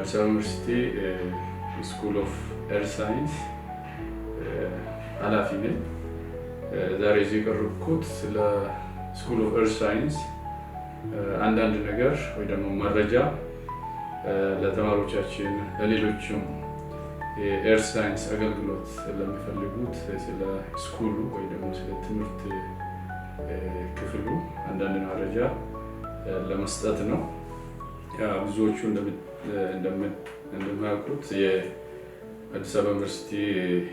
የአዲስ አበባ ዩኒቨርሲቲ ስኩል ኦፍ ኤርዝ ሳይንስ ኃላፊ ነኝ። ዛሬ እዚህ የቀረብኩት ስለ ስኩል ኦፍ ኤርዝ ሳይንስ አንዳንድ ነገር ወይ ደግሞ መረጃ ለተማሪዎቻችን ለሌሎችም የኤርዝ ሳይንስ አገልግሎት ለሚፈልጉት ስለ ስኩሉ ወይ ደግሞ ስለ ትምህርት ክፍሉ አንዳንድ መረጃ ለመስጠት ነው። ብዙዎቹ እንደሚያውቁት የአዲስ አበባ ዩኒቨርሲቲ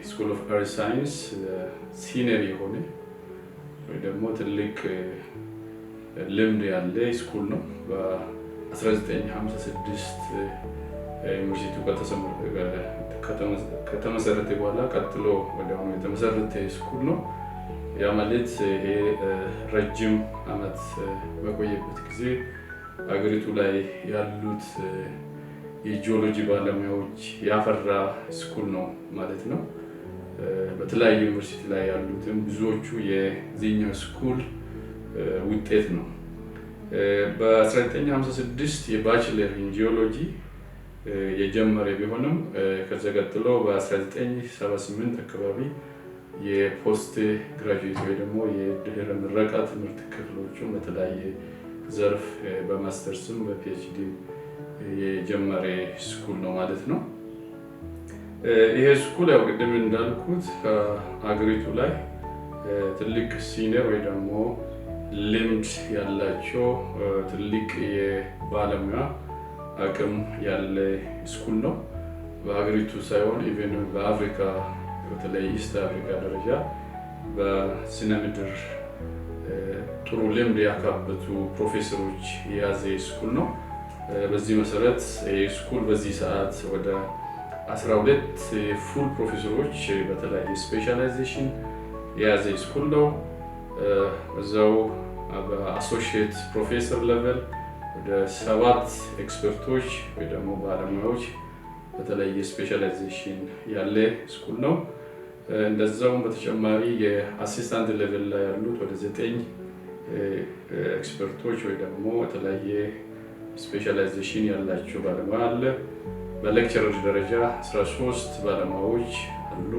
ስኩል ኦፍ ኤርዝ ሳይንስ ሲኒየር የሆነ ወይ ደግሞ ትልቅ ልምድ ያለ ስኩል ነው። በ1956 ዩኒቨርሲቲው ከተመሰረተ በኋላ ቀጥሎ ወዲያውኑ የተመሰረተ ስኩል ነው። ያ ማለት ይሄ ረጅም ዓመት በቆየበት ጊዜ አገሪቱ ላይ ያሉት የጂኦሎጂ ባለሙያዎች ያፈራ ስኩል ነው ማለት ነው። በተለያዩ ዩኒቨርሲቲ ላይ ያሉትም ብዙዎቹ የዚህኛው ስኩል ውጤት ነው። በ1956 የባችለር ኢን ጂኦሎጂ የጀመረ ቢሆንም ከዛ ቀጥሎ በ1978 አካባቢ የፖስት ግራጁዌት ወይ ደግሞ የድህረ ምረቃ ትምህርት ክፍሎቹን በተለያየ ዘርፍ በማስተርስም በፒኤችዲ የጀመረ ስኩል ነው ማለት ነው። ይሄ ስኩል ያው ቅድም እንዳልኩት ከሀገሪቱ ላይ ትልቅ ሲኒየር ወይ ደግሞ ልምድ ያላቸው ትልቅ የባለሙያ አቅም ያለ ስኩል ነው። በሀገሪቱ ሳይሆን ኢቨን በአፍሪካ በተለይ ኢስት አፍሪካ ደረጃ በስነ ምድር ጥሩ ልምድ ያካበቱ ፕሮፌሰሮች የያዘ ስኩል ነው። በዚህ መሰረት ስኩል በዚህ ሰዓት ወደ 12 ፉል ፕሮፌሰሮች በተለያየ ስፔሻላይዜሽን የያዘ ስኩል ነው። እዛው በአሶሺየት ፕሮፌሰር ሌቨል ወደ 7 ኤክስፐርቶች ወይ ደግሞ ባለሙያዎች በተለያየ ስፔሻላይዜሽን ያለ ስኩል ነው። እንደዛውም በተጨማሪ የአሲስታንት ሌቨል ላይ ያሉት ወደ 9 ኤክስፐርቶች ወይ ደግሞ የተለያየ ስፔሻላይዜሽን ያላቸው ባለሙያ አለ። በሌክቸረር ደረጃ 13 ባለሙያዎች አሉ።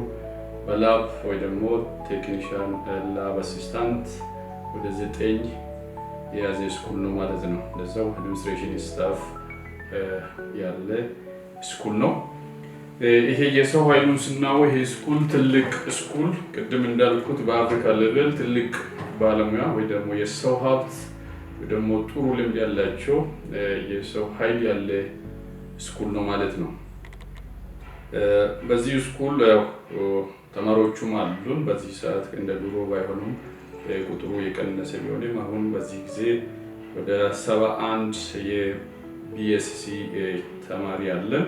በላብ ወይ ደግሞ ቴክኒሻን ላብ አሲስታንት ወደ 9 የያዘ ስኩል ነው ማለት ነው። እንደዛው አድሚኒስትሬሽን ስታፍ ያለ ስኩል ነው። ይሄ የሰው ኃይሉን ስናየው ይሄ ስኩል ትልቅ ስኩል ቅድም እንዳልኩት በአፍሪካ ሌቨል ትልቅ ባለሙያ ወይ ደግሞ የሰው ሀብት ወይ ደግሞ ጥሩ ልምድ ያላቸው የሰው ኃይል ያለ ስኩል ነው ማለት ነው። በዚህ ስኩል ተማሪዎቹም አሉን። በዚህ ሰዓት እንደ ድሮ ባይሆኑም ቁጥሩ የቀነሰ ቢሆንም አሁን በዚህ ጊዜ ወደ 71 የቢኤስሲ ተማሪ አለን።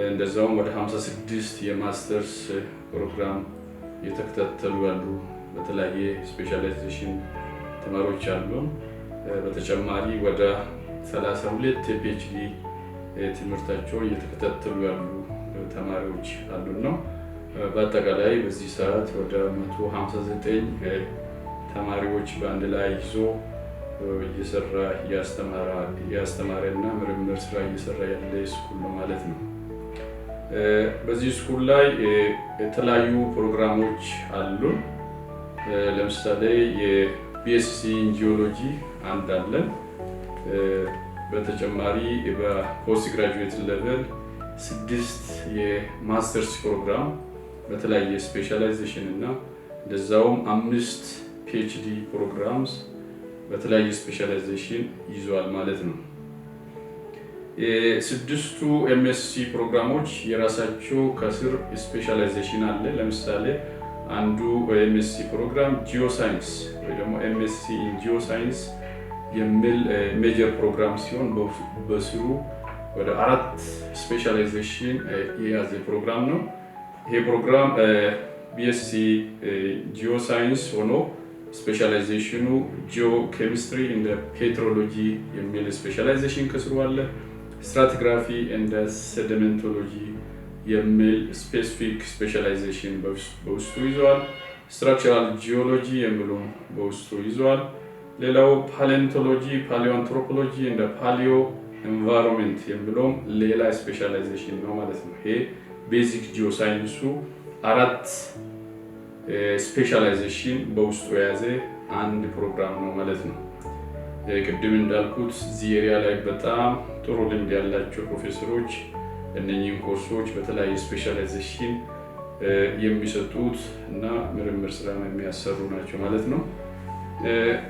እንደዛውም ወደ 56 የማስተርስ ፕሮግራም እየተከታተሉ ያሉ በተለያየ ስፔሻላይዜሽን ተማሪዎች አሉን። በተጨማሪ ወደ 32 የፒኤችዲ ትምህርታቸውን እየተከታተሉ ያሉ ተማሪዎች አሉን ነው። በአጠቃላይ በዚህ ሰዓት ወደ 159 ተማሪዎች በአንድ ላይ ይዞ እየሰራ እያስተማረ እና ምርምር ስራ እየሰራ ያለ ስኩል ነው ማለት ነው። በዚህ ስኩል ላይ የተለያዩ ፕሮግራሞች አሉን። ለምሳሌ የቢኤስሲ ኢን ጂኦሎጂ አንድ አለን። በተጨማሪ በፖስት ግራጁዌት ሌቨል 6 የማስተርስ ፕሮግራም በተለያየ ስፔሻላይዜሽን እና እንደዛውም 5 ፒኤችዲ ፕሮግራምስ በተለያየ ስፔሻላይዜሽን ይዟል ማለት ነው። የስድስቱ ኤምኤስሲ ፕሮግራሞች የራሳቸው ከስር ስፔሻላይዜሽን አለ። ለምሳሌ አንዱ ኤምኤስሲ ፕሮግራም ጂኦሳይንስ ወይ ደግሞ ኤምኤስሲ ኢን ጂኦሳይንስ የሚል ሜጀር ፕሮግራም ሲሆን በስሩ ወደ 4 ስፔሻላይዜሽን የያዘ ፕሮግራም ነው። ይሄ ፕሮግራም ቢኤስሲ ጂኦሳይንስ ሆኖ ስፔሻላይዜሽኑ ጂኦኬሚስትሪ እንደ ፔትሮሎጂ የሚል ስፔሻላይዜሽን ከስሩ አለ። ስትራቲግራፊ እንደ ሴዲሜንቶሎጂ የሚል ስፔሲፊክ ስፔሻላይዜሽን በውስጡ ይዟል። ስትራክቸራል ጂኦሎጂ የሚሉ በውስጡ ይዟል። ሌላው ፓሌንቶሎጂ ፓሊዮአንትሮፖሎጂ እንደ ፓሊዮ ኤንቫይሮንመንት የሚለው ሌላ ስፔሻላይዜሽን ነው ማለት ነው። ይሄ ቤዚክ ጂኦሳይንሱ 4 ስፔሻላይዜሽን በውስጡ የያዘ አንድ ፕሮግራም ነው ማለት ነው። ቅድም እንዳልኩት እዚህ ኤሪያ ላይ በጣም ጥሩ ልምድ ያላቸው ፕሮፌሰሮች እነኚህን ኮርሶች በተለያየ ስፔሻላይዜሽን የሚሰጡት እና ምርምር ስራ የሚያሰሩ ናቸው ማለት ነው።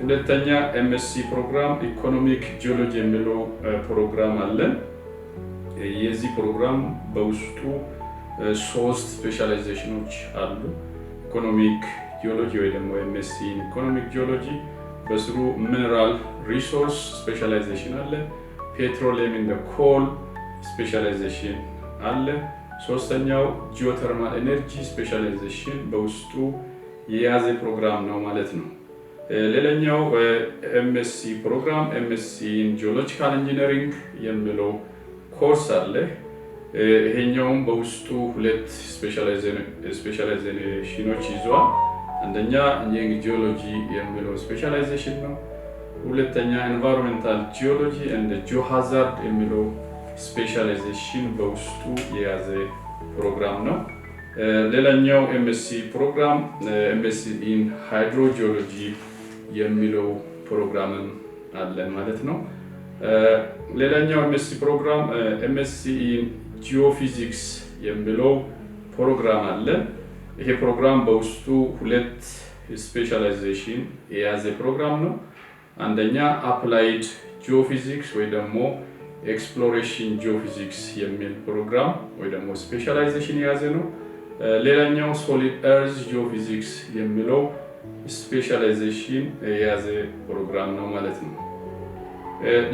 ሁለተኛ ኤምኤስሲ ፕሮግራም ኢኮኖሚክ ጂኦሎጂ የሚለው ፕሮግራም አለን። የዚህ ፕሮግራም በውስጡ 3 ስፔሻላይዜሽኖች አሉ። ኢኮኖሚክ ጂኦሎጂ ወይ ደግሞ ኤምኤስሲ ኢኮኖሚክ ጂኦሎጂ በስሩ ሚነራል ሪሶርስ ስፔሻላይዜሽን አለ። ፔትሮሊየም ኢን ኮል ስፔሻላይዜሽን አለ። ሶስተኛው ጂኦተርማል ኤነርጂ ስፔሻላይዜሽን በውስጡ የያዘ ፕሮግራም ነው ማለት ነው። ሌላኛው ኤምኤስሲ ፕሮግራም ኤምኤስሲ ኢን ጂኦሎጂካል ኢንጂነሪንግ የሚለው ኮርስ አለ። ይሄኛውም በውስጡ 2 ስፔሻላይዜሽኖች ይዟል። አንደኛ ኢንጂነሪንግ ጂኦሎጂ የሚለው ስፔሻላይዜሽን ነው። ሁለተኛ ኤንቫይሮንመንታል ጂኦሎጂ ኤንድ ጂኦሃዛርድ የሚለው ስፔሻላይዜሽን በውስጡ የያዘ ፕሮግራም ነው። ሌላኛው ኤምኤስሲ ፕሮግራም ኤምኤስሲ ኢን ሃይድሮጂኦሎጂ የሚለው ፕሮግራምም አለን ማለት ነው። ሌላኛው ኤምኤስሲ ፕሮግራም ኤምኤስሲ ኢን ጂኦፊዚክስ የሚለው ፕሮግራም አለን። ይሄ ፕሮግራም በውስጡ 2 ስፔሻላይዜሽን የያዘ ፕሮግራም ነው። አንደኛ አፕላይድ ጂኦፊዚክስ ወይ ደግሞ ኤክስፕሎሬሽን ጂኦፊዚክስ የሚል ፕሮግራም ወይ ደግሞ ስፔሻላይዜሽን የያዘ ነው። ሌላኛው ሶሊድ ኤርዝ ጂኦፊዚክስ የሚለው ስፔሻላይዜሽን የያዘ ፕሮግራም ነው ማለት ነው።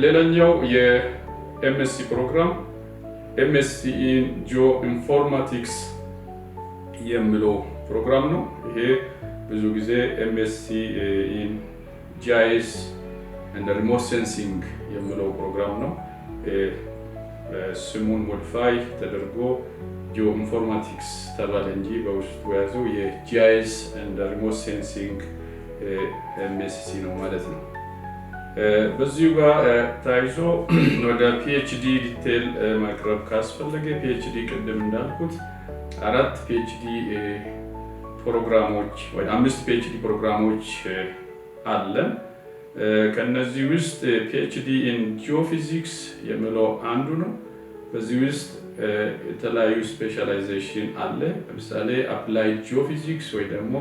ሌላኛው የኤምኤስሲ ፕሮግራም ኤምኤስሲ ኢን ጂኦ ኢንፎርማቲክስ የሚለው ፕሮግራም ነው። ይሄ ብዙ ጊዜ ኤምኤስሲ ኢን ጂአይኤስ ኤንድ ሪሞት ሴንሲንግ የሚለው ፕሮግራም ነው። ስሙን ሞዲፋይ ተደርጎ ጂኦ ኢንፎርማቲክስ ተባለ እንጂ በውስጡ የያዘው የጂአይኤስ ኤንድ ሪሞት ሴንሲንግ ኤምኤስሲ ነው ማለት ነው። በዚሁ ጋር ታይዞ ወደ ፒኤችዲ ዲቴል ማቅረብ ካስፈለገ ፒኤችዲ ቅድም እንዳልኩት 4 ፒኤችዲ ፕሮግራሞች ወይ 5 ፒኤችዲ ፕሮግራሞች አለን። ከነዚህ ውስጥ ፒኤችዲ ኢን ጂኦፊዚክስ የሚለው አንዱ ነው። በዚህ ውስጥ የተለያዩ ስፔሻላይዜሽን አለ። ለምሳሌ አፕላይድ ጂኦፊዚክስ ወይ ደግሞ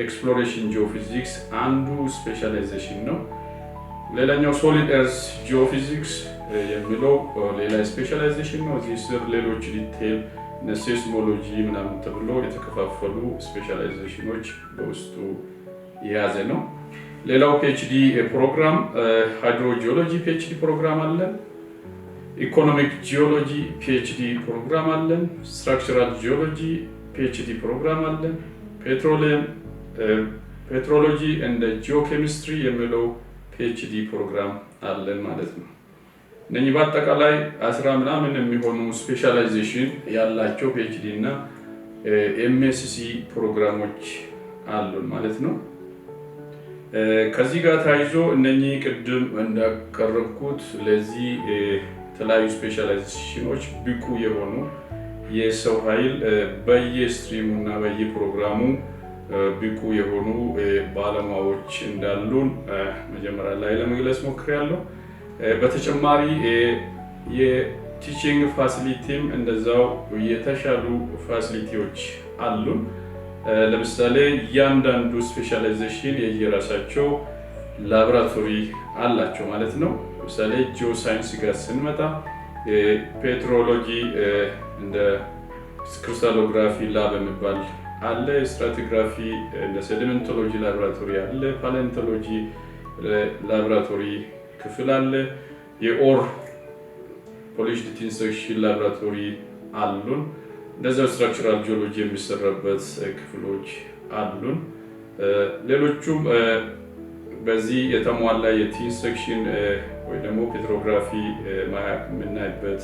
ኤክስፕሎሬሽን ጂኦፊዚክስ አንዱ ስፔሻላይዜሽን ነው። ሌላኛው ሶሊድ ኤርዝ ጂኦፊዚክስ የሚለው ሌላ ስፔሻላይዜሽን ነው። እዚህ ስር ሌሎች ዲቴል ሴስሞሎጂ ምናምን ተብሎ የተከፋፈሉ ስፔሻላይዜሽኖች በውስጡ የያዘ ነው። ሌላው ፒኤችዲ ፕሮግራም ሃይድሮጂኦሎጂ ፒኤችዲ ፕሮግራም አለን። ኢኮኖሚክ ጂኦሎጂ ፒኤችዲ ፕሮግራም አለን። ስትራክቸራል ጂኦሎጂ ፒኤችዲ ፕሮግራም አለን። ፔትሮሎጂ እንደ ጂኦኬሚስትሪ የሚለው ፒኤችዲ ፕሮግራም አለን ማለት ነው። እነኚህ በአጠቃላይ 10 ምናምን የሚሆኑ ስፔሻላይዜሽን ያላቸው ፒኤችዲ እና ኤምኤስሲ ፕሮግራሞች አሉን ማለት ነው። ከዚህ ጋር ታይዞ እነኚህ ቅድም እንዳቀረብኩት ለዚህ የተለያዩ ስፔሻላይዜሽኖች ብቁ የሆኑ የሰው ኃይል በየስትሪሙ እና በየፕሮግራሙ ብቁ የሆኑ ባለሙያዎች እንዳሉን መጀመሪያ ላይ ለመግለጽ ሞክሬያለሁ። በተጨማሪ የቲቺንግ ፋሲሊቲም እንደዛው የተሻሉ ፋሲሊቲዎች አሉን። ለምሳሌ እያንዳንዱ ስፔሻላይዜሽን የየራሳቸው ላቦራቶሪ አላቸው ማለት ነው። ለምሳሌ ጂኦሳይንስ ጋር ስንመጣ ፔትሮሎጂ እንደ ክሪስታሎግራፊ ላብ የሚባል አለ። ስትራቲግራፊ እንደ ሴዲሜንቶሎጂ ላቦራቶሪ አለ። ፓሌንቶሎጂ ላቦራቶሪ ክፍል አለ። የኦር ፖሊሽድ ኢንሴክሽን ላቦራቶሪ አሉን። እንደዚያው ስትራክቸራል ጂኦሎጂ የሚሰራበት ክፍሎች አሉን። ሌሎቹም በዚህ የተሟላ የኢንሴክሽን ወይ ደግሞ ፔትሮግራፊ የምናይበት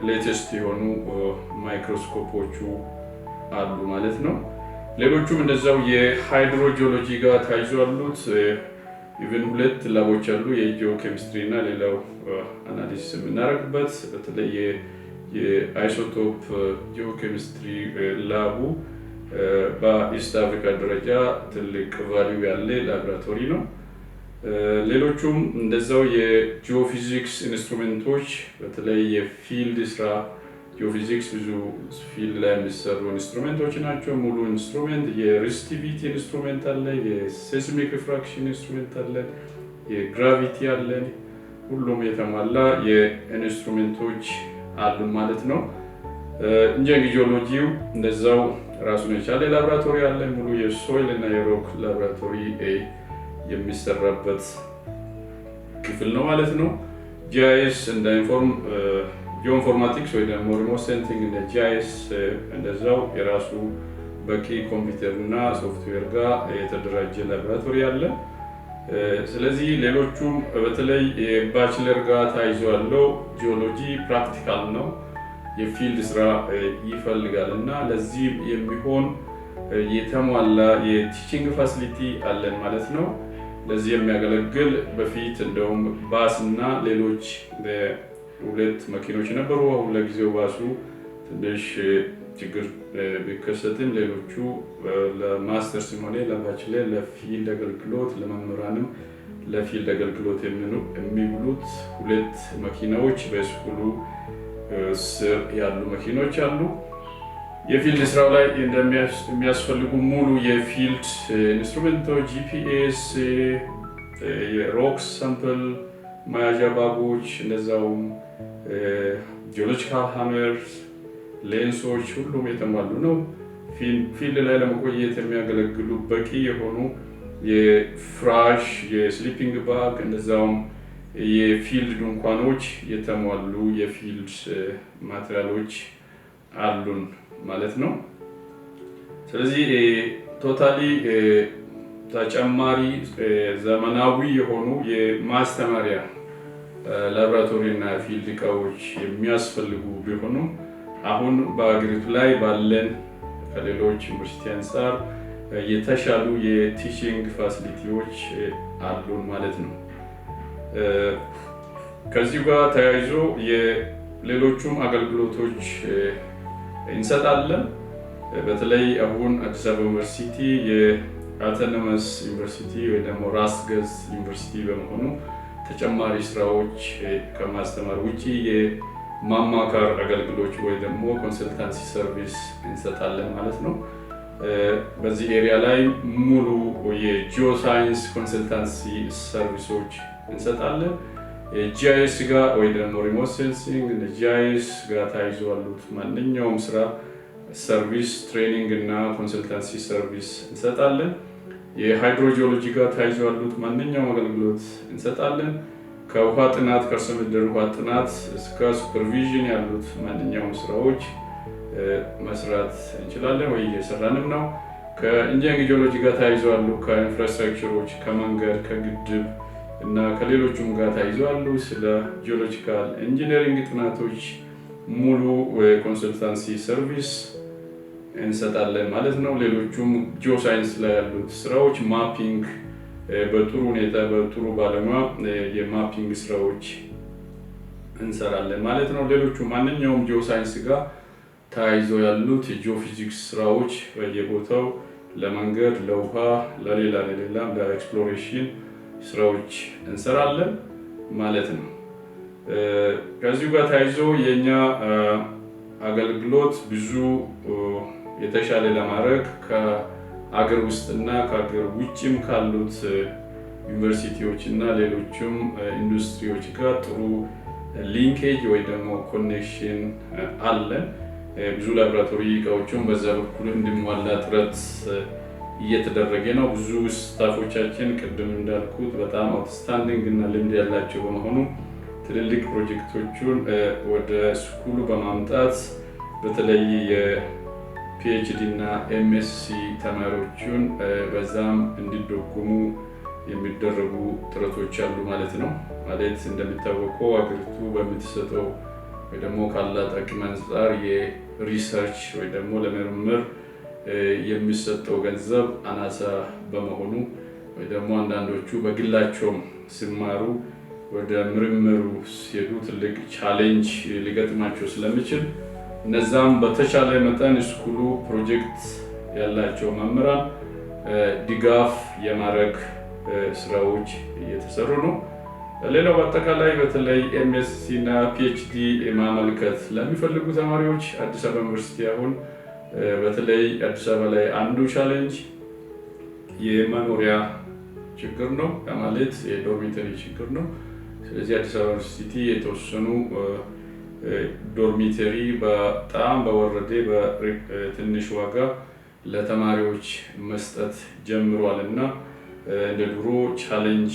ሌቴስት የሆኑ ማይክሮስኮፖቹ አሉ ማለት ነው። ሌሎቹም እንደዛው የሃይድሮጂኦሎጂ ጋር ታይዞ ያሉት ኢቭን ሁለት ላቦች አሉ የጂኦ ኬሚስትሪ እና ሌላው አናሊሲስ የምናደርግበት በተለይ የአይሶቶፕ ጂኦ ኬሚስትሪ ላቡ በኢስት አፍሪካ ደረጃ ትልቅ ቫልዩ ያለ ላቦራቶሪ ነው። ሌሎቹም እንደዛው የጂኦፊዚክስ ኢንስትሩሜንቶች በተለይ የፊልድ ስራ ጂኦፊዚክስ ብዙ ፊልድ ላይ የሚሰሩ ኢንስትሩሜንቶች ናቸው። ሙሉ ኢንስትሩሜንት የሬዚስቲቪቲ ኢንስትሩሜንት አለ፣ የሴስሚክ ሪፍራክሽን ኢንስትሩሜንት አለ፣ የግራቪቲ አለ። ሁሉም የተሟላ የኢንስትሩሜንቶች አሉ ማለት ነው። ኢንጂነሪንግ ጂኦሎጂው እንደዛው ራሱን የቻለ ላቦራቶሪ አለ። ሙሉ የሶይል እና የሮክ ላቦራቶሪ የሚሰራበት ክፍል ነው ማለት ነው። ጂአይኤስ እንደ ጂኦኢንፎርማቲክስ ወይ ደግሞ ሪሞት ሴንሲንግ እንደ ጂአይኤስ እንደዛው የራሱ በቂ ኮምፒውተር እና ሶፍትዌር ጋር የተደራጀ ላቦራቶሪ አለ። ስለዚህ ሌሎቹም በተለይ የባችለር ጋር ታይዞ ያለው ጂኦሎጂ ፕራክቲካል ነው፣ የፊልድ ስራ ይፈልጋል እና ለዚህ የሚሆን የተሟላ የቲቺንግ ፋሲሊቲ አለን ማለት ነው። ለዚህ የሚያገለግል በፊት እንደውም ባስ እና ሌሎች ሁለት መኪኖች ነበሩ። አሁን ለጊዜው ባሱ ትንሽ ችግር ቢከሰትም ሌሎቹ ለማስተርስ ሆነ ለባችለር ለፊልድ አገልግሎት ለመምህራንም ለፊልድ አገልግሎት የሚውሉት ሁለት መኪናዎች በስኩሉ ስር ያሉ መኪኖች አሉ። የፊልድ ስራው ላይ የሚያስፈልጉ ሙሉ የፊልድ ኢንስትሩሜንቶች ጂፒኤስ፣ የሮክ ሳምፕል መያዣ ባጎች፣ እንደዛውም ጂኦሎጂካል ሃመርስ፣ ሌንሶች ሁሉም የተሟሉ ነው። ፊልድ ላይ ለመቆየት የሚያገለግሉ በቂ የሆኑ የፍራሽ የስሊፒንግ ባግ እንደዛውም የፊልድ ድንኳኖች የተሟሉ የፊልድ ማቴሪያሎች አሉን ማለት ነው። ስለዚህ ቶታሊ ተጨማሪ ዘመናዊ የሆኑ የማስተማሪያ ላቦራቶሪ እና ፊልድ እቃዎች የሚያስፈልጉ ቢሆኑም አሁን በአገሪቱ ላይ ባለን ከሌሎች ዩኒቨርሲቲ አንጻር የተሻሉ የቲቺንግ ፋሲሊቲዎች አሉን ማለት ነው። ከዚሁ ጋር ተያይዞ የሌሎቹም አገልግሎቶች እንሰጣለን። በተለይ አሁን አዲስ አበባ ዩኒቨርሲቲ የአውቶኖመስ ዩኒቨርሲቲ ወይ ደግሞ ራስ ገዝ ዩኒቨርሲቲ በመሆኑ ተጨማሪ ስራዎች ከማስተማር ውጪ የማማከር አገልግሎት ወይ ደግሞ ኮንሰልታንሲ ሰርቪስ እንሰጣለን ማለት ነው። በዚህ ኤሪያ ላይ ሙሉ የጂኦሳይንስ ኮንሰልታንሲ ሰርቪሶች እንሰጣለን። ጂአይኤስ ጋር ወይ ደግሞ ሪሞት ሴንሲንግ እና ጂአይኤስ ጋር ታይዞ ያሉት ማንኛውም ስራ ሰርቪስ ትሬኒንግ እና ኮንሰልታንሲ ሰርቪስ እንሰጣለን። የሃይድሮጂኦሎጂ ጋር ታይዞ ያሉት ማንኛውም አገልግሎት እንሰጣለን። ከውሃ ጥናት ከርሰ ምድር ውሃ ጥናት እስከ ሱፐርቪዥን ያሉት ማንኛውም ስራዎች መስራት እንችላለን ወይ እየሰራንም ነው። ከኢንጂነሪንግ ጂኦሎጂ ጋር ታይዞ ያሉ ከኢንፍራስትራክቸሮች ከመንገድ ከግድብ እና ከሌሎቹም ጋር ታይዞ ያሉ ስለ ጂኦሎጂካል ኢንጂነሪንግ ጥናቶች ሙሉ ኮንሰልታንሲ ሰርቪስ እንሰጣለን ማለት ነው። ሌሎቹም ጂኦሳይንስ ላይ ያሉት ስራዎች ማፒንግ በጥሩ ሁኔታ በጥሩ ባለሙያ የማፒንግ ስራዎች እንሰራለን ማለት ነው። ሌሎቹ ማንኛውም ጂኦሳይንስ ጋር ታይዞ ያሉት የጂኦፊዚክስ ስራዎች በየቦታው ለመንገድ ለውሃ ለሌላ ለኤክስፕሎሬሽን ስራዎች እንሰራለን ማለት ነው። ከዚሁ ጋር ታይዞ የኛ አገልግሎት ብዙ የተሻለ ለማድረግ ከአገር ውስጥና ከአገር ውጭም ካሉት ዩኒቨርሲቲዎች እና ሌሎችም ኢንዱስትሪዎች ጋር ጥሩ ሊንኬጅ ወይ ደግሞ ኮኔክሽን አለን። ብዙ ላቦራቶሪ እቃዎችን በዛ በኩል እንዲሟላ ጥረት እየተደረገ ነው። ብዙ ስታፎቻችን ቅድም እንዳልኩት በጣም አውትስታንዲንግ እና ልምድ ያላቸው በመሆኑ ትልልቅ ፕሮጀክቶቹን ወደ ስኩሉ በማምጣት በተለይ የፒኤችዲ እና ኤምኤስሲ ተማሪዎቹን በዛም እንዲደጉሙ የሚደረጉ ጥረቶች አሉ ማለት ነው። ማለት እንደሚታወቀው አገሪቱ በምትሰጠው ወይ ደግሞ ካላት አቅም አንጻር የሪሰርች ወይ ደግሞ ለምርምር የሚሰጠው ገንዘብ አናሳ በመሆኑ ወይ ደግሞ አንዳንዶቹ በግላቸው ሲማሩ ወደ ምርምሩ ሲሄዱ ትልቅ ቻሌንጅ ሊገጥማቸው ስለሚችል እነዛም በተቻለ መጠን ስኩሉ ፕሮጀክት ያላቸው መምህራን ድጋፍ የማድረግ ስራዎች እየተሰሩ ነው። ሌላው በአጠቃላይ በተለይ ኤምኤስሲ እና ፒኤችዲ ማመልከት ለሚፈልጉ ተማሪዎች አዲስ አበባ ዩኒቨርሲቲ አሁን በተለይ አዲስ አበባ ላይ አንዱ ቻሌንጅ የመኖሪያ ችግር ነው ማለት የዶርሚተሪ ችግር ነው። ስለዚህ አዲስ አበባ ዩኒቨርሲቲ የተወሰኑ ዶርሚተሪ በጣም በወረደ በትንሽ ዋጋ ለተማሪዎች መስጠት ጀምሯል እና እንደ ድሮ ቻሌንጅ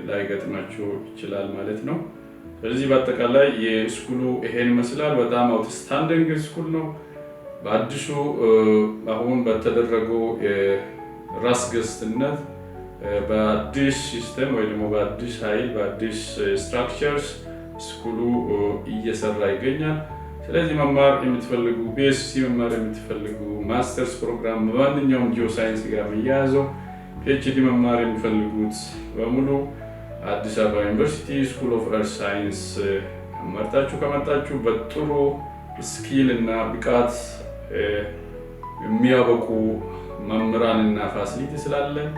ላይገጥማቸው ይችላል ማለት ነው። ስለዚህ በአጠቃላይ የስኩሉ ይሄን ይመስላል። በጣም አውትስታንዲንግ ስኩል ነው። በአዲሱ አሁን በተደረገው ራስ ገዝነት በአዲስ ሲስተም ወይ ደግሞ በአዲስ ኃይል በአዲስ ስትራክቸርስ ስኩሉ እየሰራ ይገኛል። ስለዚህ መማር የምትፈልጉ ቢኤስሲ መማር የምትፈልጉ ማስተርስ ፕሮግራም በማንኛውም ጂኦሳይንስ ጋር የሚያያዘው ፒኤችዲ መማር የሚፈልጉት በሙሉ አዲስ አበባ ዩኒቨርሲቲ ስኩል ኦፍ እርዝ ሳይንስ መርጣችሁ ከመጣችሁ በጥሩ ስኪል እና ብቃት የሚያበቁ መምህራን እና ፋሲሊቲ ስላለን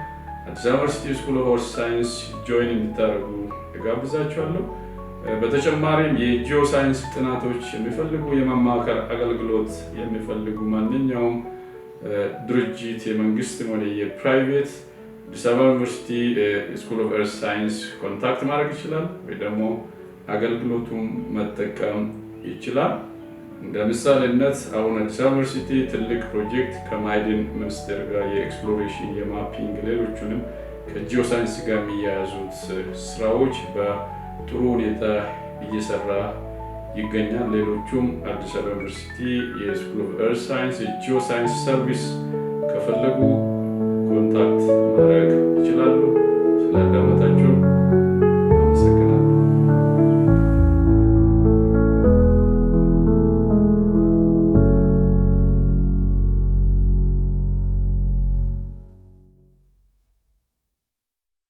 አዲስ አበባ ዩኒቨርሲቲ ስኩል ኦፍ እርዝ ሳይንስ ጆይን እንድታደርጉ እጋብዛችኋለሁ። በተጨማሪም የጂኦ ሳይንስ ጥናቶች የሚፈልጉ የማማከር አገልግሎት የሚፈልጉ ማንኛውም ድርጅት የመንግስት ሆነ የፕራይቬት አዲስ አበባ ዩኒቨርሲቲ ስኩል ኦፍ እርዝ ሳይንስ ኮንታክት ማድረግ ይችላል ወይ ደግሞ አገልግሎቱን መጠቀም ይችላል። እንደ ምሳሌነት አሁን አዲስ አበባ ዩኒቨርሲቲ ትልቅ ፕሮጀክት ከማዕድን ሚኒስቴር ጋር የኤክስፕሎሬሽን የማፒንግ ሌሎቹንም ከጂኦ ሳይንስ ጋር የሚያያዙት ስራዎች በጥሩ ሁኔታ እየሰራ ይገኛል። ሌሎቹም አዲስ አበባ ዩኒቨርሲቲ የስኩል ኦፍ እርዝ ሳይንስ የጂኦ ሳይንስ ሰርቪስ ከፈለጉ ኮንታክት ማድረግ ይችላሉ።